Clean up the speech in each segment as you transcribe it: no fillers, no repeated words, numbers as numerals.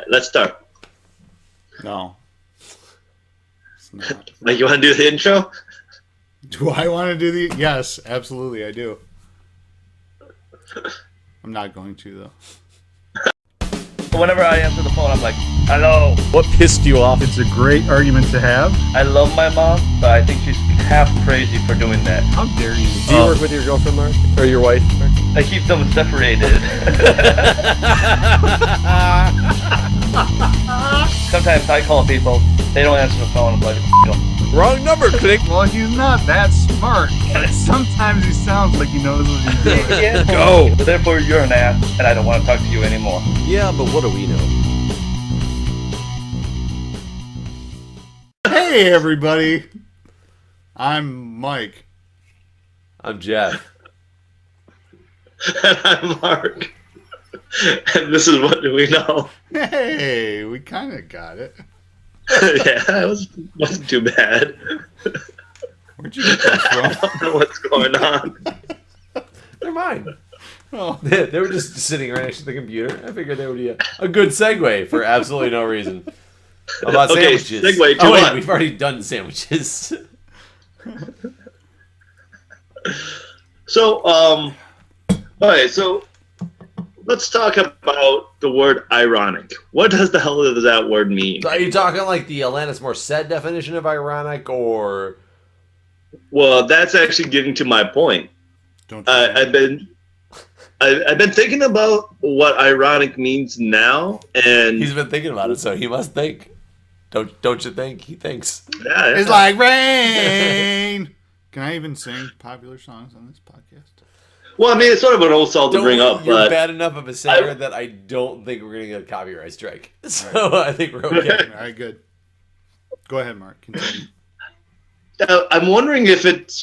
Let's start. No. It's not. Like, you want to do the intro? Do I want to do the... Yes, absolutely, I do. I'm not going to, though. Whenever I answer the phone, I'm like, hello. What pissed you off? It's a great argument to have. I love my mom, but I think she's half crazy for doing that. How dare you? Do you work with your girlfriend, Mark? Or your wife? Mark? I keep them separated. Sometimes I call people, they don't answer the phone, I'm like, Wrong number, click. Well, he's not that smart. Sometimes he sounds like he knows what he's doing. yeah. Go. Therefore, you're an ass, and I don't want to talk to you anymore. Yeah, but what do we know? Hey, everybody. I'm Mike. I'm Jeff. And I'm Mark. And this is What Do We Know? Hey, we kind of got it. Yeah, it wasn't too bad. Where'd you get that from? I don't know what's going on. They're mine. Oh. They were just sitting right next to the computer. I figured they would be a good segue for absolutely no reason. About Okay, sandwiches. segue to oh, wait, what? we've already done sandwiches. So, all right, so let's talk about the word ironic. What does the hell does that word mean? Are you talking like the Alanis Morissette definition of ironic, or... Well, that's actually getting to my point. Don't I've been thinking about what ironic means now, and He's been thinking about it, so he must think. Don't you think? He thinks. yeah, It's like rain. Can I even sing popular songs on this podcast? well, I mean, it's sort of an old salt to bring up, You're but bad enough of a singer that I don't think we're going to get a copyright strike. So I think we're okay. All right, good. Go ahead, Mark. Continue. I'm wondering if it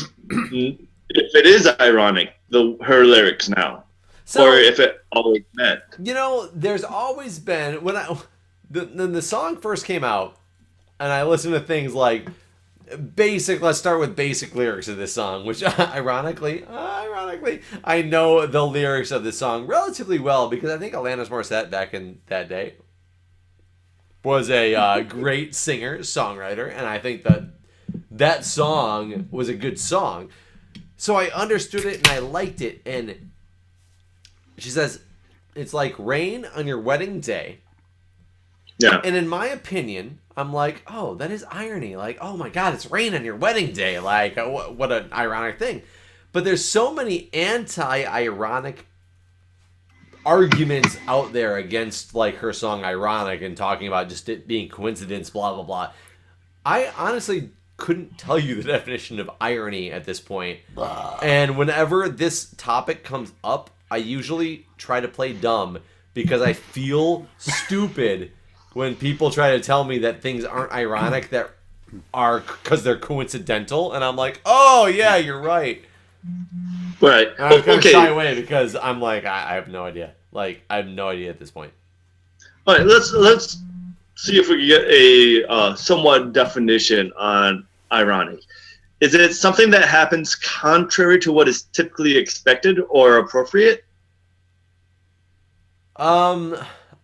is ironic, her lyrics now, So, or if it always meant. you know, there's always been, when the song first came out, and I listened to things like let's start with basic lyrics of this song, which ironically, I know the lyrics of this song relatively well because I think Alanis Morissette back in that day was a great singer, songwriter, and I think that song was a good song. So I understood it and I liked it, and she says, it's like rain on your wedding day. Yeah. And in my opinion, I'm like, oh, that is irony. Like, oh my God, it's rain on your wedding day. Like, what an ironic thing. But there's so many anti-ironic arguments out there against, like, her song Ironic and talking about just it being coincidence, blah, blah, blah. I honestly couldn't tell you the definition of irony at this point. And whenever this topic comes up, I usually try to play dumb because I feel stupid when people try to tell me that things aren't ironic that are because they're coincidental, and I'm like, oh yeah, you're right. Right. And I'm going to Okay. shy away because I'm like, I have no idea. Like, I have no idea at this point. All right. Let's see if we can get a somewhat definition on ironic. Is it something that happens contrary to what is typically expected or appropriate? I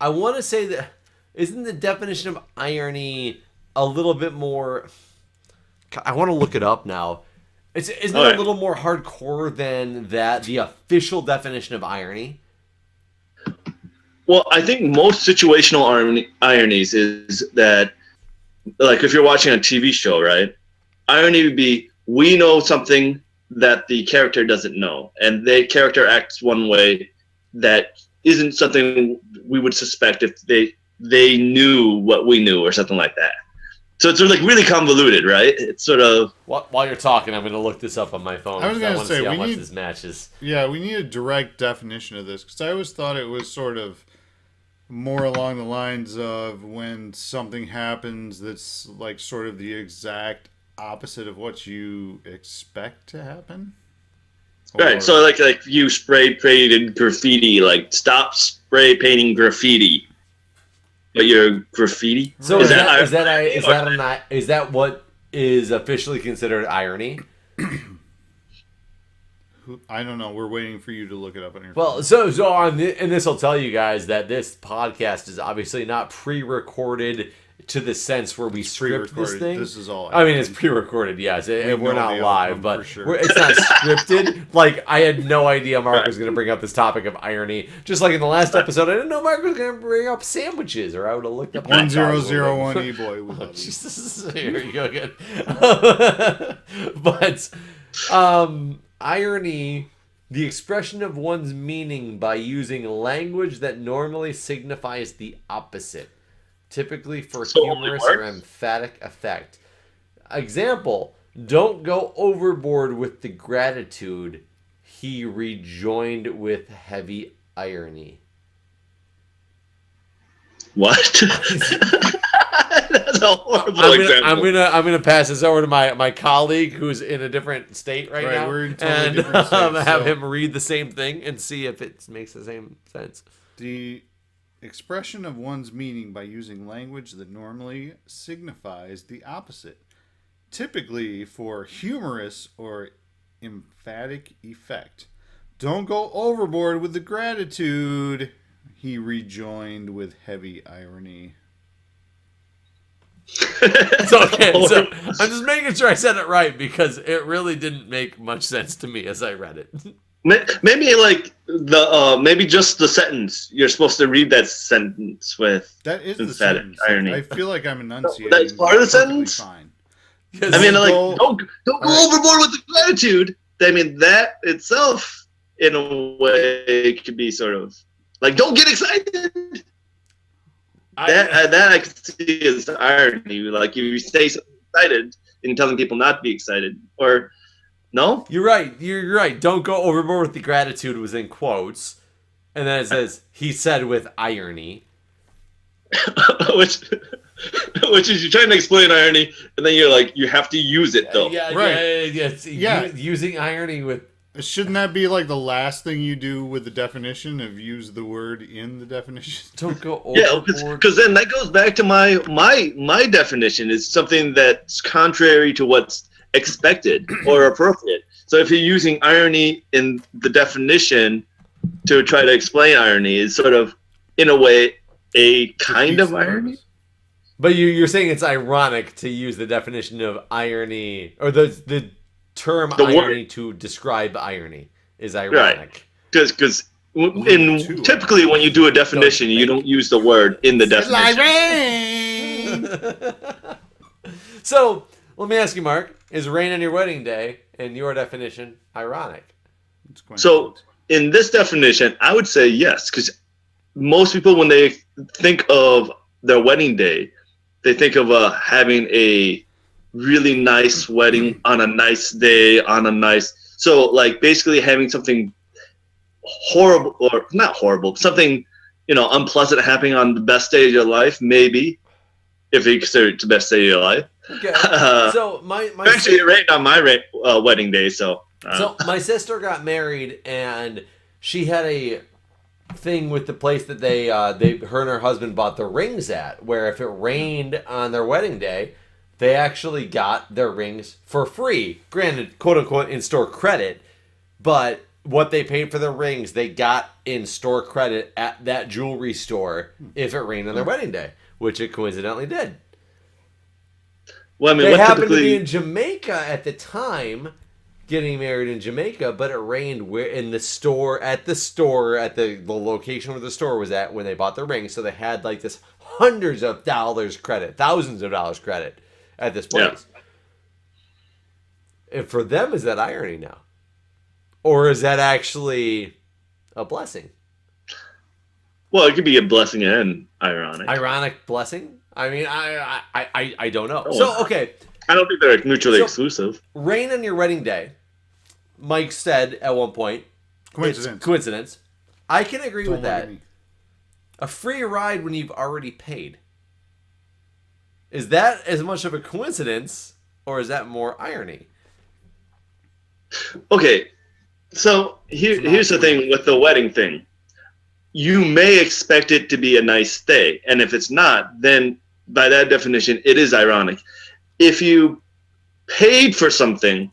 want to say that isn't the definition of irony a little bit more? I want to look it up now. Isn't it a little more hardcore than the official definition of irony? Well, I think most situational ironies is that, like, if you're watching a TV show, right? Irony would be we know something that the character doesn't know, and the character acts one way that isn't something we would suspect if they knew what we knew or something like that. So it's sort of like really convoluted, right? It's sort of... While you're talking, I'm going to look this up on my phone. I was going to say, see how much this matches. Yeah, we need a direct definition of this because I always thought it was sort of more along the lines of when something happens that's like sort of the exact opposite of what you expect to happen. Right, so like you spray painted graffiti, like stop spray painting graffiti. But you're graffiti? So is that what is officially considered irony? I don't know. We're waiting for you to look it up on your Well, phone. so on, and this will tell you guys that this podcast is obviously not pre-recorded to the sense where we script this pre-recorded. thing. This is all. I mean, it's pre-recorded, yes. We're know not the live, outcome but for sure. it's not scripted. Like, I had no idea Mark was going to bring up this topic of irony. Just like in the last episode, I didn't know Mark was going to bring up sandwiches, or I would have looked up 1001 E-boy. We love you. Jesus, here you go again. But irony, the expression of one's meaning by using language that normally signifies the opposite, typically for humorous or emphatic effect. Example, don't go overboard with the gratitude. He rejoined with heavy irony. What? That's a horrible example. I'm gonna pass this over to my colleague who's in a different state right now, we're in totally and different states, have so- him read the same thing and see if it makes the same sense. The expression of one's meaning by using language that normally signifies the opposite, typically for humorous or emphatic effect. Don't go overboard with the gratitude. He rejoined with heavy irony. It's okay. So I'm just making sure I said it right because it really didn't make much sense to me as I read it. Maybe like maybe just the sentence. You're supposed to read that sentence with That is the emphatic sentence. irony. I feel like I'm enunciating. That's part of the perfectly sentence? Fine. I mean, like, go- don't go overboard with the gratitude. I mean, that itself, in a way, could be sort of like, don't get excited. That I can see as irony. Like, if you stay so excited and telling people not to be excited, or no? You're right. You're right. Don't go overboard with the gratitude was in quotes, and then it says he said with irony. which is you're trying to explain irony, and then you're like, you have to use it though. Right. Yeah. Using irony with. Shouldn't that be like the last thing you do with the definition of use the word in the definition? Don't go Yeah, overboard. because then that goes back to my definition is something that's contrary to what's expected or appropriate. So if you're using irony in the definition to try to explain irony, is sort of in a way a kind of irony. But you're saying it's ironic to use the definition of irony or the term The irony word. to describe irony is ironic. Because typically when you do a definition, you don't use the word in the definition. So let me ask you, Mark: is rain on your wedding day, in your definition, ironic? So in this definition, I would say yes, because most people, when they think of their wedding day, they think of having a really nice wedding on a nice day so like basically having something horrible, or not horrible, something unpleasant happening on the best day of your life, maybe, if you consider it the best day of your life. Okay. So my Actually, it rained on my wedding day, so. So my sister got married, and she had a thing with the place that her and her husband bought the rings at, where if it rained on their wedding day, they actually got their rings for free. Granted, quote unquote, in store credit, but what they paid for their rings, they got in store credit at that jewelry store if it rained on their wedding day, which it coincidentally did. Well, I mean, They happened to be in Jamaica at the time, getting married in Jamaica, but it rained in the store at the location where the store was at when they bought their rings. So they had like this hundreds of dollars credit, thousands of dollars credit at this place. Yeah. And for them, is that irony now, or is that actually a blessing? Well, it could be a blessing and ironic. Ironic blessing. I mean, I don't know. So okay. I don't think they're mutually exclusive. Rain on your wedding day. Mike said at one point, coincidence. I can agree with that. A free ride when you've already paid. Is that as much of a coincidence, or is that more irony? Okay, so here's the thing with the wedding thing. You may expect it to be a nice day, and if it's not, then by that definition, it is ironic. If you paid for something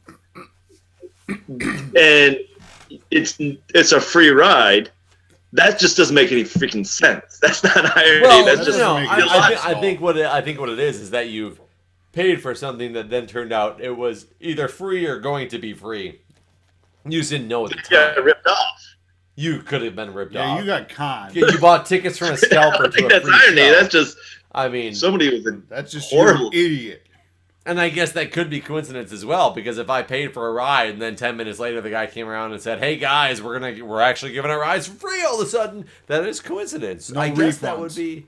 and it's a free ride, that just doesn't make any freaking sense. That's not irony. Well, That's just I think what it is that you've paid for something that then turned out it was either free or going to be free. You just didn't know at the time. Yeah, ripped off. You could have been ripped off. Yeah, you got conned. You bought tickets from a scalper to a That's free irony. show. That's just I mean, somebody was That's just horrible. you're an idiot. and I guess that could be coincidence as well, because if I paid for a ride and then 10 minutes later the guy came around and said, "Hey guys, we're actually giving out rides for free," all of a sudden, that is coincidence. No I guess refunds.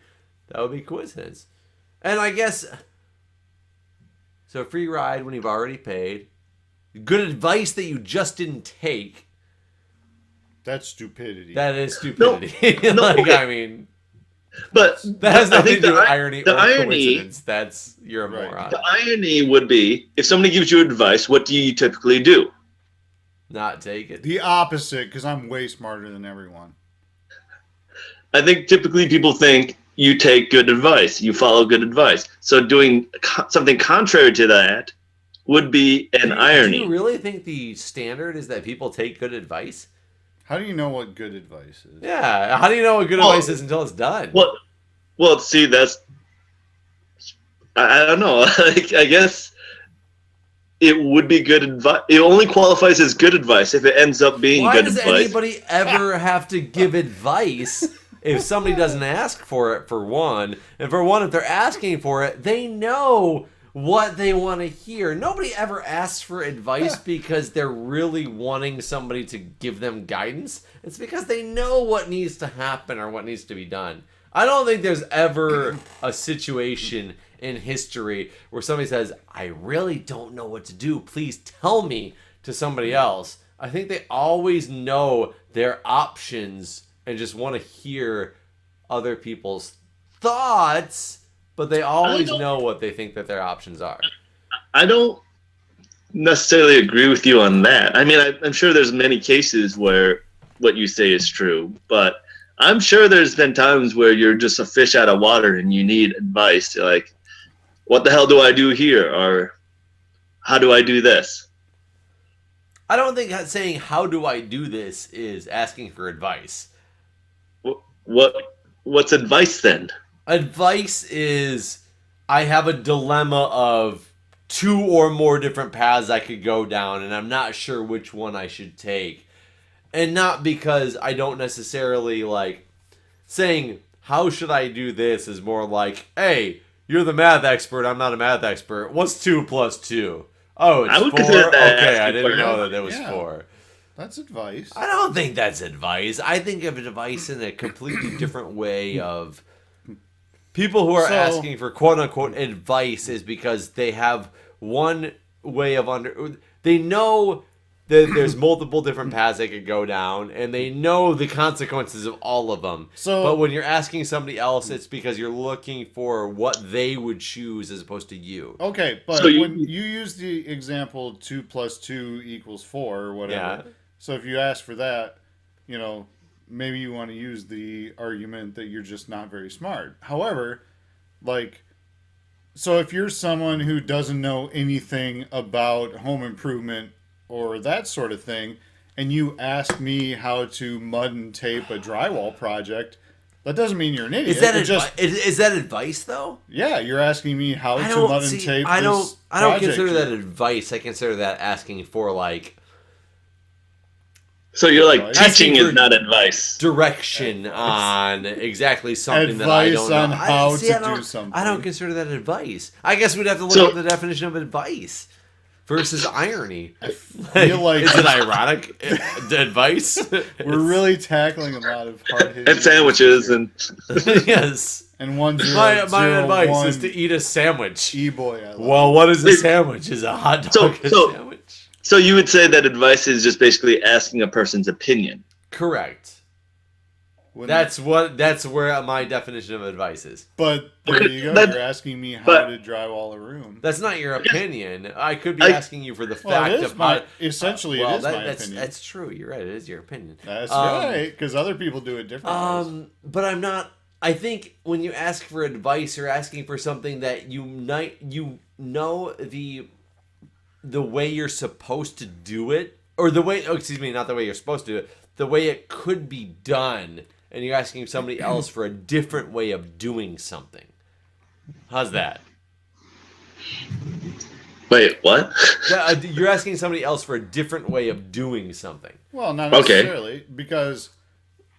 that would be coincidence. And I guess so a free ride when you've already paid. Good advice that you just didn't take. That's stupidity. That is stupidity. No, like, okay. I mean, But that has I nothing think to do with the irony the or irony, coincidence. That's you're a Right. moron. the irony would be if somebody gives you advice, what do you typically do? Not take it. The opposite, because I'm way smarter than everyone. I think typically people think you take good advice, you follow good advice. So doing something contrary to that would be an irony. Do you really think the standard is that people take good advice? How do you know what good advice is? Yeah. How do you know what good Well, advice is until it's done? Well, see, that's I don't know. I guess it would be good advice. It only qualifies as good advice if it ends up being Why good does advice. anybody ever have to give advice if somebody doesn't ask for it, for one? And for one, if they're asking for it, they know what they want to hear. Nobody ever asks for advice because they're really wanting somebody to give them guidance. It's because they know what needs to happen or what needs to be done. I don't think there's ever a situation in history where somebody says, "I really don't know what to do. Please tell me," to somebody else. I think they always know their options and just want to hear other people's thoughts, but they always know what they think that their options are. I don't necessarily agree with you on that. I mean, I'm sure there's many cases where what you say is true, but I'm sure there's been times where you're just a fish out of water and you need advice. You're like, what the hell do I do here? Or how do I do this? I don't think saying, "How do I do this?" is asking for advice. What's advice then? Advice is, I have a dilemma of 2 or more different paths I could go down, and I'm not sure which one I should take. And not because I don't necessarily like saying, "How should I do this?" is more like, "Hey, you're the math expert, I'm not a math expert. What's 2 plus 2? Oh, it's I would 4? consider that Okay, I asking didn't for know help. that it was Yeah. 4. That's advice. I don't think that's advice. I think of advice in a completely different way of people who are So- asking for quote-unquote advice is because they have one way of they know that there's multiple different paths they could go down, and they know the consequences of all of them. So- but when you're asking somebody else, it's because you're looking for what they would choose as opposed to you. Okay, but So when you use the example 2 plus 2 equals 4 or whatever, Yeah. so if you ask for that, maybe you want to use the argument that you're just not very smart. However, so if you're someone who doesn't know anything about home improvement or that sort of thing, and you ask me how to mud and tape a drywall project, that doesn't mean you're an idiot. Is that It just is that advice though? yeah, you're asking me how I to don't mud and see. tape. I don't. this I don't project consider that here. advice. I consider that asking for like So you're like, Advice. teaching Asking is for- not advice. direction on exactly something that I Advice don't know. on how I to don't- do something. I don't consider that advice. I guess we'd have to look So- up the definition of advice versus irony. feel like is it ironic advice? We're really tackling a lot of hard hitting And sandwiches and yes. and 1 0 My 0 advice 1 is to eat a sandwich. E-boy. I love Well, what is a sandwich? Is a hot dog a So- sandwich? so you would say that advice is just basically asking a person's opinion. Correct. When- That's where my definition of advice is. But there you go. That- You're asking me how but- to drywall a room. That's not your opinion. I could be I- asking you for the Well, fact it is of my how. essentially Well, it is my that's opinion. that's true. You're right. It is your opinion. That's um, right, because other people do it differently. But I'm not. I think when you ask for advice, you're asking for something that you know the way you're supposed to do it or the way, excuse me, not the way you're supposed to do it, the way it could be done, and you're asking somebody else for a different way of doing something. How's that? Wait, what? You're asking somebody else for a different way of doing something. Well, not necessarily, because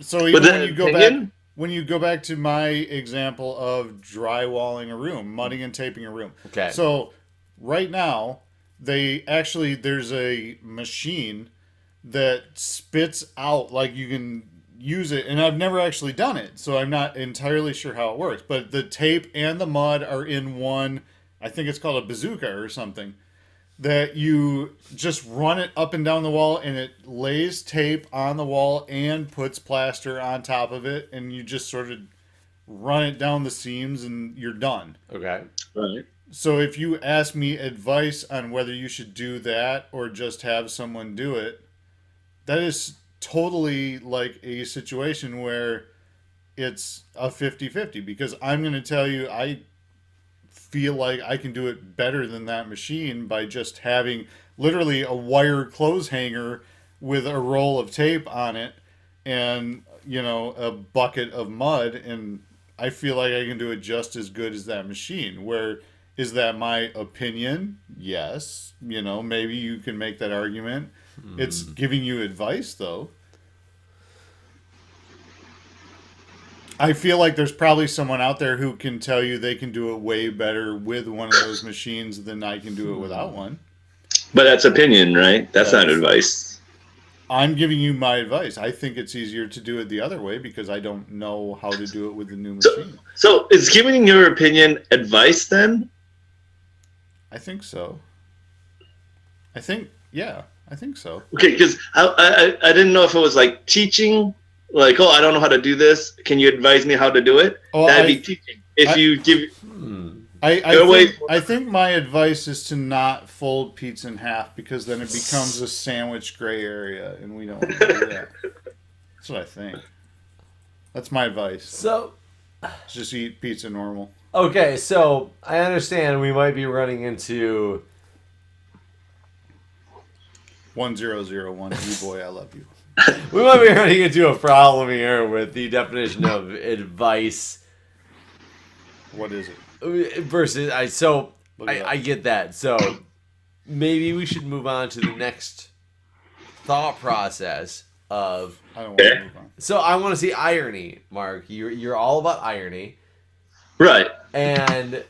so even when you go back to my example of drywalling a room, mudding and taping a room. Okay. So right now, there's a machine that spits out, like you can use it, and I've never actually done it, so I'm not entirely sure how it works. But the tape and the mud are in one, I think it's called a bazooka or something, that you just run it up and down the wall, and it lays tape on the wall and puts plaster on top of it, and you just sort of run it down the seams and you're done. Okay. Right. So if you ask me advice on whether you should do that or just have someone do it, that is totally like a situation where it's a 50-50, because I'm going to tell you I feel like I can do it better than that machine by just having literally a wire clothes hanger with a roll of tape on it and, a bucket of mud, and I feel like I can do it just as good as that machine. Where is that my opinion? Yes. Maybe you can make that argument. It's giving you advice, though. I feel like there's probably someone out there who can tell you they can do it way better with one of those machines than I can do it without one. But that's opinion, right? That's not advice. I'm giving you my advice. I think it's easier to do it the other way because I don't know how to do it with the new machine. So is giving your opinion advice then? I think so. I think so. Okay, because I didn't know if it was like teaching, like, I don't know how to do this. Can you advise me how to do it? That'd be teaching. If you give... I think my advice is to not fold pizza in half, because then it becomes a sandwich gray area, and we don't want to do that. That's what I think. That's my advice. So... just eat pizza normal. Okay, so I understand we might be running into 1001. You boy, I love you. We might be running into a problem here with the definition of advice. What is it? Versus, I get that. So maybe we should move on to the next thought process of. I don't want to move on. So I want to see irony, Mark. You're all about irony. Right. And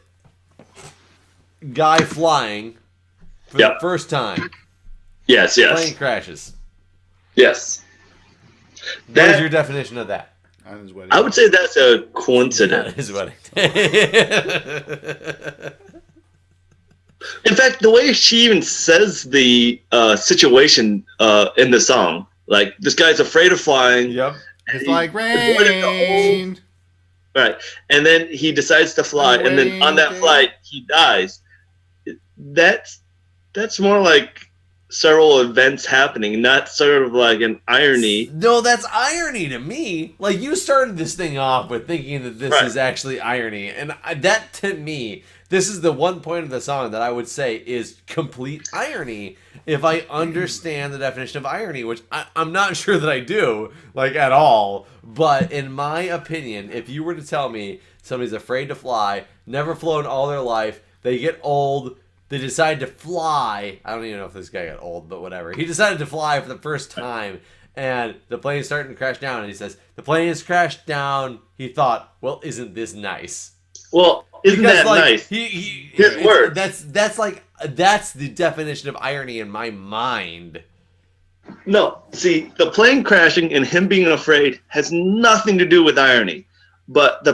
guy flying for the first time. Yes. Plane crashes. Yes. What is your definition of that? On his wedding. I would say that's a coincidence. On his wedding. In fact, the way she even says the situation in the song, like, this guy's afraid of flying. Yep. It's like rain. Right. And then he decides to fly, and then on that flight, he dies. That's more like several events happening, not sort of like an irony. No, that's irony to me. Like, you started this thing off with thinking that this is actually irony. And that, to me, this is the one point of the song that I would say is complete irony if I understand the definition of irony, which I'm not sure that I do, like, at all. But in my opinion, if you were to tell me somebody's afraid to fly, never flown all their life, they get old, they decide to fly. I don't even know if this guy got old, but whatever. He decided to fly for the first time, and the plane's starting to crash down, and he says, the plane has crashed down. He thought, well, isn't this nice? Well, isn't that nice? His words. That's the definition of irony in my mind. No, see, the plane crashing and him being afraid has nothing to do with irony. But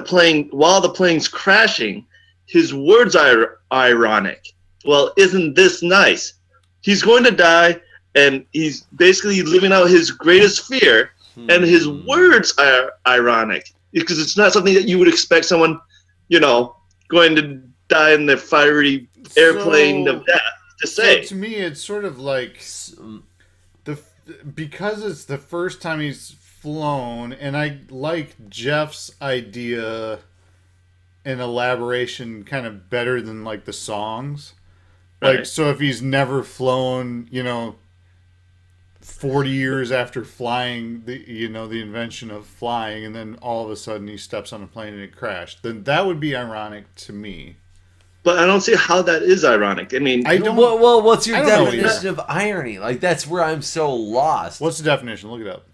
while the plane's crashing, his words are ironic. Well, isn't this nice? He's going to die, and he's basically living out his greatest fear, and his words are ironic, because it's not something that you would expect someone, going to die in the fiery airplane of death to say. So to me, it's sort of like because it's the first time he's flown, and I like Jeff's idea and elaboration kind of better than like the songs. Like, so if he's never flown, 40 years after flying, the invention of flying, and then all of a sudden he steps on a plane and it crashed. Then that would be ironic to me. But I don't see how that is ironic. I mean, well, what's your I don't know definition of irony? Like, that's where I'm so lost. What's the definition? Look it up.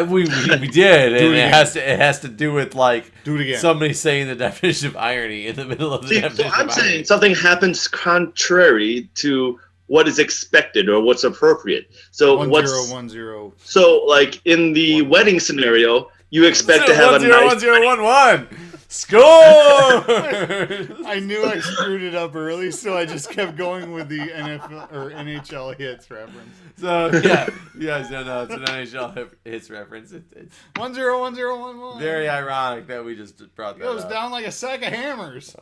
We did, and it has to do with like Do it again. somebody saying the definition of irony in the middle of the definition. So I'm of saying irony. something happens contrary to what is expected or what's appropriate. So 1010. so like in the wedding scenario, you expect to have a nice 1011. Score! I knew I screwed it up early, so I just kept going with the NFL or NHL hits reference. So yeah, no, it's an NHL hits reference. It's 101011. very ironic that we just brought that Goes up. down like a sack of hammers.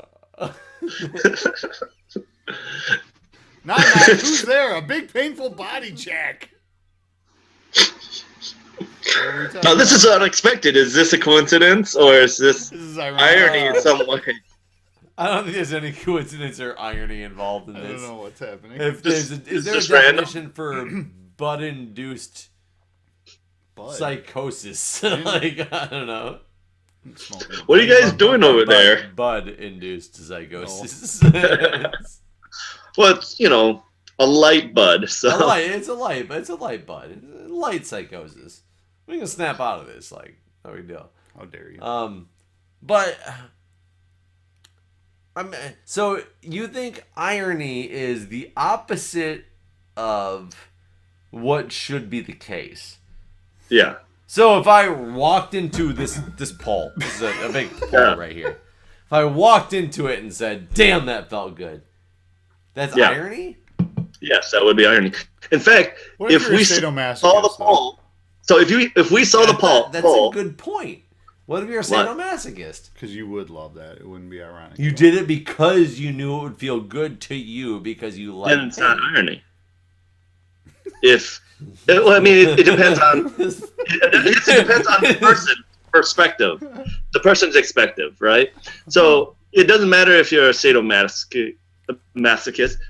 Not who's there? A big painful body check. Now this is unexpected. Is this a coincidence or is this This is ironic. irony in some way? I don't think there's any coincidence or irony involved in I this. don't know what's happening. If This- is there a just random. definition for bud-induced Bud. psychosis? Like, I don't know. Smoking. What are you guys doing over there? Bud-induced psychosis. Well, it's, a light bud. So It's a light bud. Light psychosis. We can snap out of this. Like, no big deal. How dare you? But so you think irony is the opposite of what should be the case? yeah. So if I walked into this pole, this is a big pole Yeah. right here. If I walked into it and said, "Damn, that felt good," that's Yeah. irony. Yes, that would be irony. In fact, What if if you're a we sadomasochist, saw the though? poll, so if we saw the poll, That's a good point. What if you're a What? sadomasochist? Because you would love that. It wouldn't be ironic. You did it because you knew it would feel good to you because you liked then it's not irony. It depends on it depends on the person's perspective, the person's perspective, right? So it doesn't matter if you're a sadomasochist.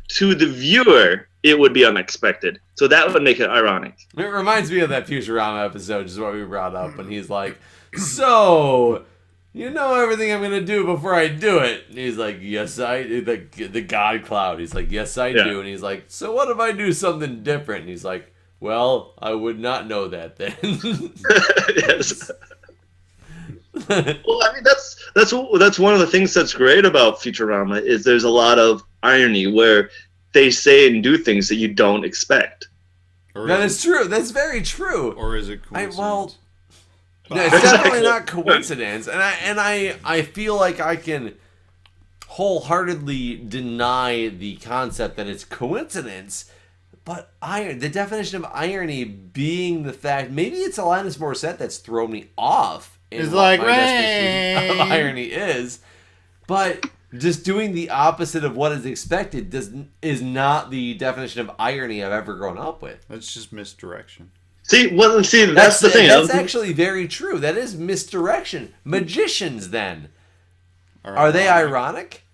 To the viewer, it would be unexpected. So that would make it ironic. It reminds me of that Futurama episode, just what we brought up, when he's like, "So, you know everything I'm gonna do before I do it?" And he's like, "Yes, I." The God Cloud. He's like, "Yes, I do." And he's like, "So what if I do something different?" And he's like, "Well, I would not know that then." Yes. Well, I mean that's one of the things that's great about Futurama is there's a lot of irony where they say and do things that you don't expect. Or That is is true. That's very true. Or is it coincidence? No, it's definitely not coincidence, and I feel like I can wholeheartedly deny the concept that it's coincidence. But the definition of irony being the fact, maybe it's Alanis Morissette that's thrown me off. In It's what like my definition rain. of irony is, but just doing the opposite of what is expected is not the definition of irony I've ever grown up with. That's just misdirection. See, that's the thing. That's actually very true. That is misdirection. Magicians, then, are they ironic?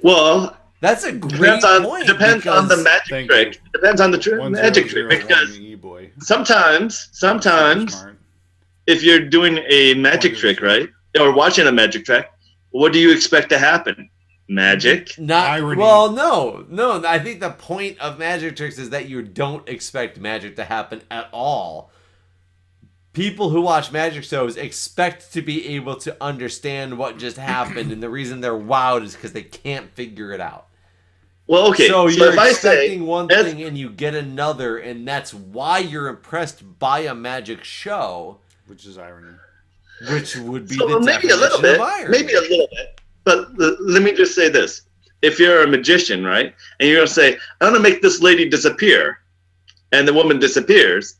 Well, That's a great point. depends on the magic Thank trick. you. Depends on the magic trick, 1001 because E-boy. sometimes Smart. if you're doing a magic trick, right, or watching a magic trick, what do you expect to happen? Magic. Not Irony. well, no. I think the point of magic tricks is that you don't expect magic to happen at all. People who watch magic shows expect to be able to understand what just happened, and the reason they're wowed is because they can't figure it out. Well, okay. So you're if I say expecting one thing and you get another, and that's why you're impressed by a magic show, Which is irony. which would be so the maybe a little definition bit, of irony. maybe a little bit. But let me just say this: if you're a magician, right, and you're gonna say, "I'm gonna make this lady disappear," and the woman disappears,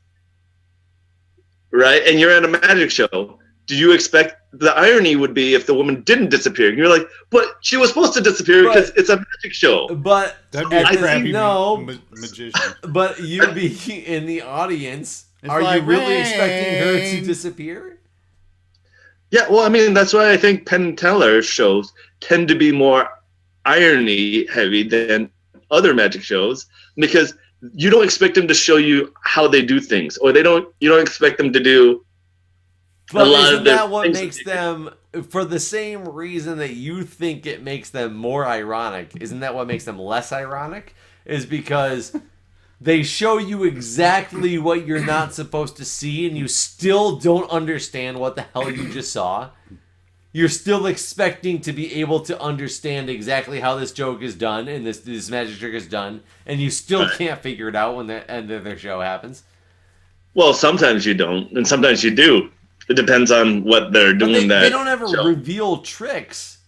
right, and you're at a magic show, do you expect the irony would be if the woman didn't disappear? And you're like, "But she was supposed to disappear because it's a magic show." But That'd be a at the- crappy no, magician. but you being in the audience, It's are like you really expecting her to rain. disappear? Yeah, well, I mean, that's why I think Penn and Teller shows tend to be more irony heavy than other magic shows, because you don't expect them to show you how they do things, or you don't expect them to do But a lot isn't of the that what things makes them, for the same reason that you think it makes them more ironic, isn't that what makes them less ironic? Is because they show you exactly what you're not supposed to see, and you still don't understand what the hell you just saw. You're still expecting to be able to understand exactly how this joke is done and this magic trick is done, and you still can't figure it out when the end of their show happens. Well, sometimes you don't, and sometimes you do. It depends on what they're doing. They don't ever reveal tricks.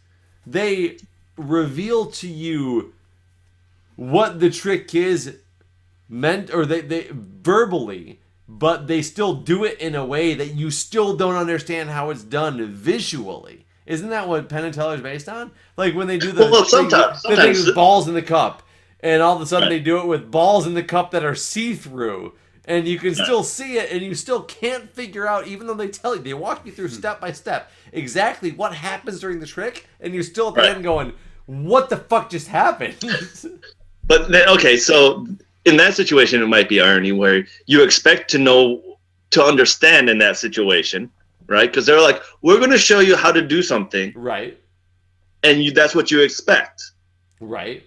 They reveal to you what the trick is meant, or they verbally, but they still do it in a way that you still don't understand how it's done visually. Isn't that what Penn and Teller is based on? Like when they do the thing with balls in the cup, and all of a sudden they do it with balls in the cup that are see-through, and you can still see it, and you still can't figure out, even though they tell you, they walk you through step by step exactly what happens during the trick, and you're still at the end going, what the fuck just happened? But then, okay, so in that situation, it might be irony where you expect to understand in that situation, right? Because they're like, we're going to show you how to do something. Right. And that's what you expect. Right.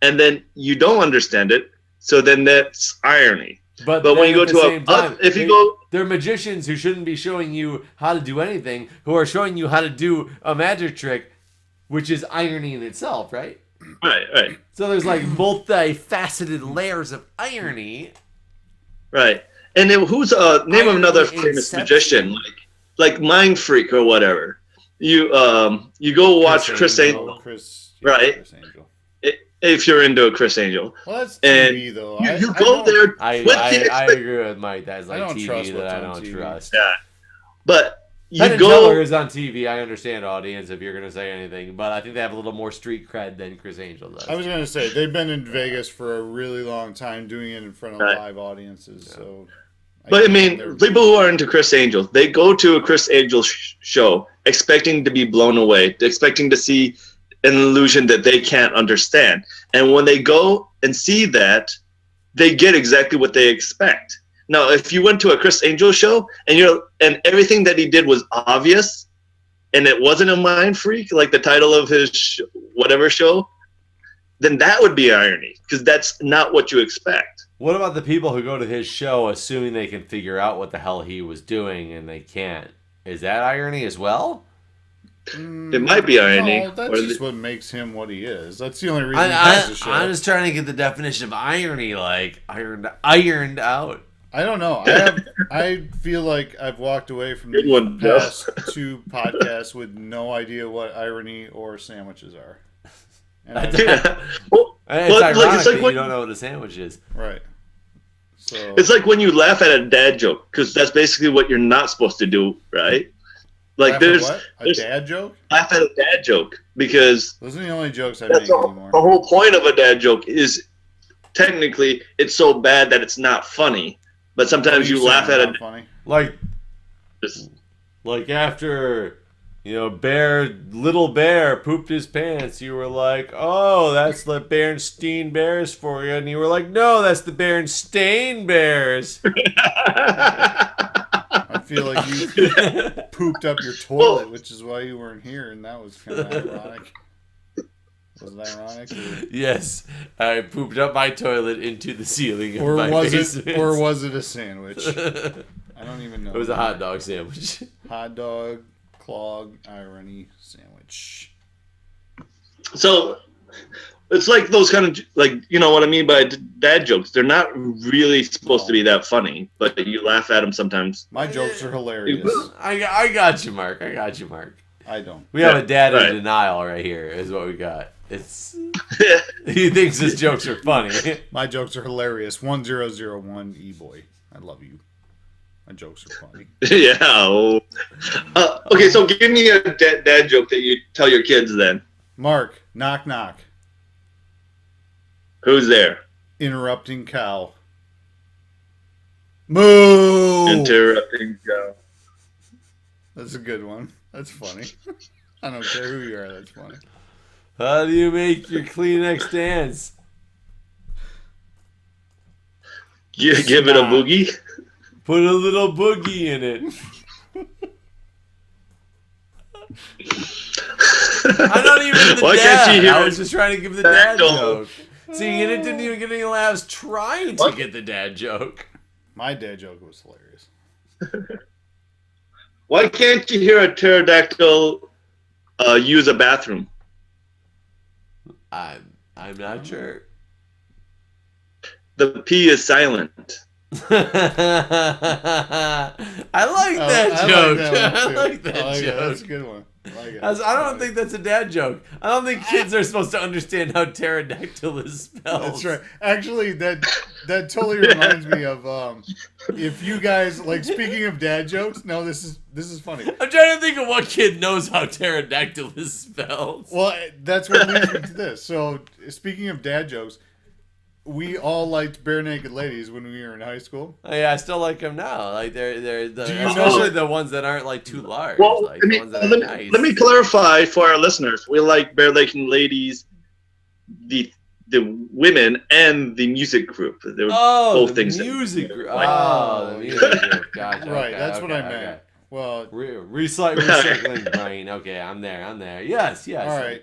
And then you don't understand it, so then that's irony. But when you go to they're magicians who shouldn't be showing you how to do anything, who are showing you how to do a magic trick, which is irony in itself, right? Right. So there's like multifaceted layers of irony. Right. And then who's name of another famous magician, like Mind Freak or whatever. You go watch Chris Angel. Right. Chris Angel. If you're into a Chris Angel. Well, that's TV though. You go there. I agree with Mike. That's like TV that I don't trust. Yeah. But Penn and Teller is on TV. I understand, audience, if you're going to say anything, but I think they have a little more street cred than Chris Angel does. I was going to say, they've been in Vegas for a really long time doing it in front of live audiences. Yeah. So, but I mean, people who are into Chris Angel, they go to a Chris Angel show expecting to be blown away, expecting to see an illusion that they can't understand. And when they go and see that, they get exactly what they expect. Now, if you went to a Chris Angel show and everything that he did was obvious, and it wasn't a mind freak, like the title of his whatever show, then that would be irony, because that's not what you expect. What about the people who go to his show assuming they can figure out what the hell he was doing and they can't? Is that irony as well? It might be irony. No, that's just what makes him what he is. That's the only reason he has a show. I'm just trying to get the definition of irony, like ironed out. I don't know. I feel like I've walked away from the past two podcasts with no idea what irony or sandwiches are. And it's ironic that you don't know what a sandwich is. Right. So it's like when you laugh at a dad joke, because that's basically what you're not supposed to do, right? Like there's a dad joke? Laugh at a dad joke, because those are the only jokes I make anymore. The whole point of a dad joke is technically it's so bad that it's not funny. But sometimes you laugh at it. Funny? Like after, little bear pooped his pants, you were like, oh, that's the Berenstain Bears for you. And you were like, no, that's the Berenstain Bears. I feel like you pooped up your toilet, which is why you weren't here, and that was kind of ironic. Was it ironic? Yes, I pooped up my toilet into the ceiling or of my basement. Or was it a sandwich? I don't even know. It was a hot dog sandwich. Hot dog, clog, irony sandwich. So, it's like those kind of, you know what I mean by dad jokes. They're not really supposed to be that funny, but you laugh at them sometimes. My jokes are hilarious. I got you, Mark. I don't. We have a dad in denial right here, is what we got. He thinks his jokes are funny. My jokes are hilarious. 1001 E-boy. I love you. My jokes are funny. Yeah. Okay, so give me a dad joke that you tell your kids then. Mark, knock knock. Who's there? Interrupting cow. Moo! Interrupting cow. That's a good one. That's funny. I don't care who you are. That's funny. How do you make your Kleenex dance? Give it a boogie. Put a little boogie in it. I'm not even the Why dad. can't you hear I was just trying to give the dad joke? joke. See, and it didn't even get any laughs trying to get the dad joke. My dad joke was hilarious. Why can't you hear a pterodactyl use a bathroom? I'm not sure. The P is silent. I like that joke. I like that joke. That's a good one. I like it. I don't think that's a dad joke. I don't think kids are supposed to understand how pterodactyl is spelled. That's right. Actually, that totally reminds me of if you guys like speaking of dad jokes. No, this is funny. I'm trying to think of what kid knows how pterodactyl is spelled. Well, that's what leads me to this. So, speaking of dad jokes, we all liked Bare Naked Ladies when we were in high school. Oh, yeah, I still like them now. Like they're know- especially the ones that aren't like too large. Well, like the ones that are nice. let me clarify for our listeners. We like Bare Naked Ladies, the women, and the music group. They were both the things. music group. Like- The music group. Gotcha. Right, okay, that's what I okay, meant. okay. Well, Recycling brain. Okay, I'm there. Yes. all right.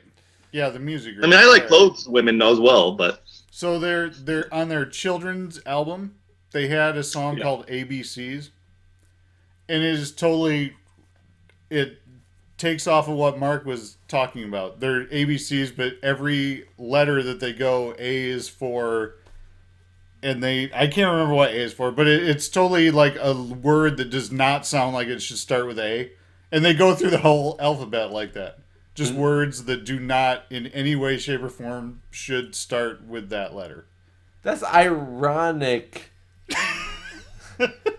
Yeah, the music group. I mean, I like All right. both women as well, but So they're on their children's album. They had a song called ABCs, and it is totally. It takes off of what Mark was talking about. They're ABCs, but every letter that they go, A is for. And I can't remember what A is for, but it's totally like a word that does not sound like it should start with A. And they go through the whole alphabet like that. Just words that do not in any way, shape, or form should start with that letter. That's ironic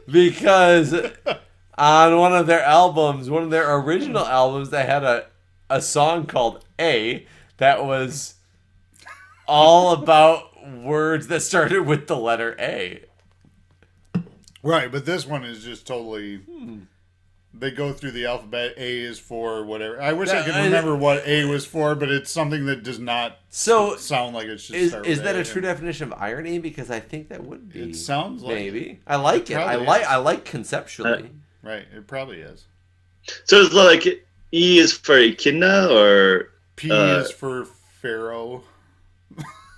because on one of their albums, one of their original albums, they had a song called A that was all about words that started with the letter A. Right, but this one is just totally... They go through the alphabet. A is for whatever. I wish I could remember what A was for, but it's something that does not sound like it should start with Is that A. a true definition of irony? Because I think that would be. It sounds like maybe. I like it. probably I like conceptually. Right, it probably is. so it's like E is for echidna or P is for Pharaoh.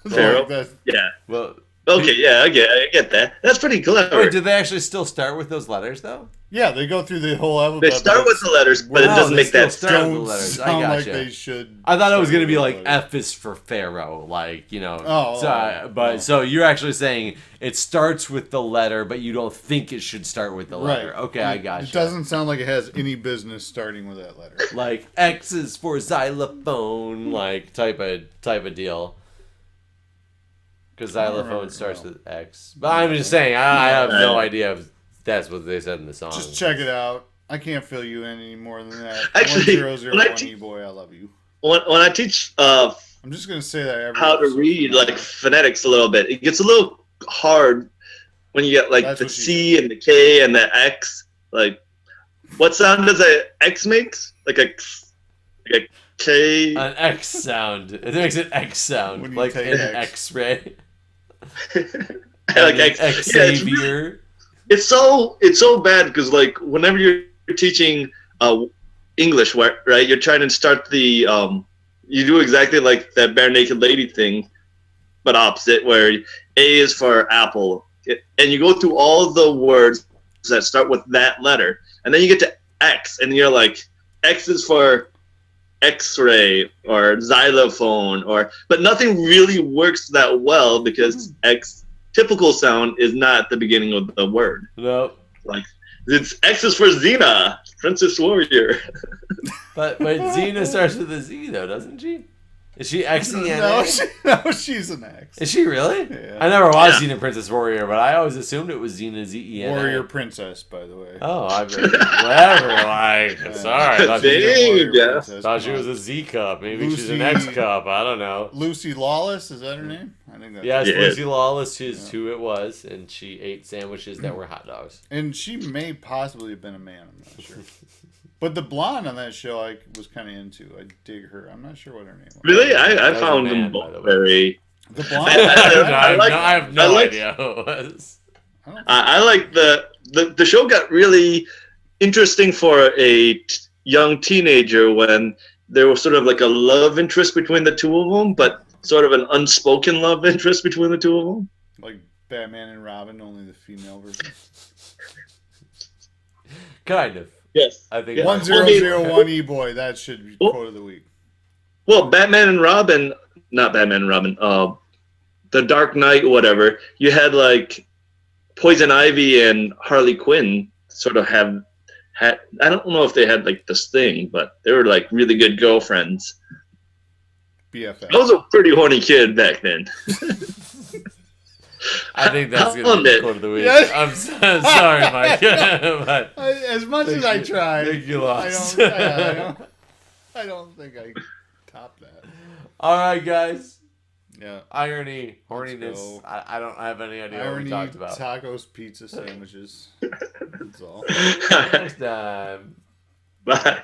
Pharaoh? Like that- yeah. Well, Okay, yeah, I get that. That's pretty clever. wait, did they actually still start with those letters though? yeah, they go through the whole alphabet. They start with the letters, but it Wow, doesn't they make that still start with the Don't letters. I sound like gotcha. they should. I thought it was start gonna be with like the letters. F is for Pharaoh, like Oh, So you're actually saying it starts with the letter, but you don't think it should start with the letter. Right. Okay, I got It you. doesn't sound like it has any business starting with that letter. Like X is for xylophone, like type of deal. Because xylophone remember, starts no. with X. But I'm just saying, I have no idea if that's what they said in the song. Just check it out. I can't fill you in any more than that. Actually, 1001 E-boy, I love you. when I teach I'm just gonna say that every how to episode. read like phonetics a little bit, it gets a little hard when you get like That's the what she C and the K and the X. Like, what sound does a X makes? Like a K. An X sound. It makes an X sound, When you like take an X. X-ray. like X. Yeah, Xavier. it's so bad because like whenever you're teaching English, right? You're trying to start the you do exactly like that Bare Naked Lady thing, but opposite, where A is for apple, and you go through all the words that start with that letter, and then you get to X, and you're like, X is for X-ray or xylophone, but nothing really works that well because X typical sound is not at the beginning of the word. Nope. Like it's X is for Xena, Princess Warrior. But Xena starts with a Z though, doesn't she? Is she Xena? No, she's an X. Is she really? Yeah. I never watched Xena Princess Warrior, but I always assumed it was Xena Zena. Warrior Princess, by the way. Oh, whatever. Like, sorry. I thought she, There you go. Princess, thought she come was on. a Z cup. Maybe she's an Lucy- X cup. I don't know. Lucy Lawless, is that her name? I think that's Yes, Yeah. Lucy Lawless is who it was, and she ate sandwiches that were hot dogs. And she may possibly have been a man, I'm not sure. But the blonde on that show I was kind of into. I dig her. I'm not sure what her name was. Really, I That was a found man, them by the both way. very. The blonde? I I like- have no I like- idea who it was. I like the show got really interesting for a young teenager when there was sort of like a love interest between the two of them, but sort of an unspoken love interest between the two of them. Like Batman and Robin, only the female version. Kind of. Yes. I think 1001 E-Boy, that should be quote of the week. Well, Batman and Robin, not Batman and Robin, The Dark Knight, whatever, you had like Poison Ivy and Harley Quinn sort of had, I don't know if they had like this thing, but they were like really good girlfriends. BFF. I was a pretty horny kid back then. I think that's going to be the quote of the week. Yeah. I'm sorry, Mike. But as much as I try, I think you lost. I don't think I topped that. All right, guys. Yeah. Irony, horniness. I don't have any idea what we talked about. Tacos, pizza, sandwiches. That's all. Next time. Bye.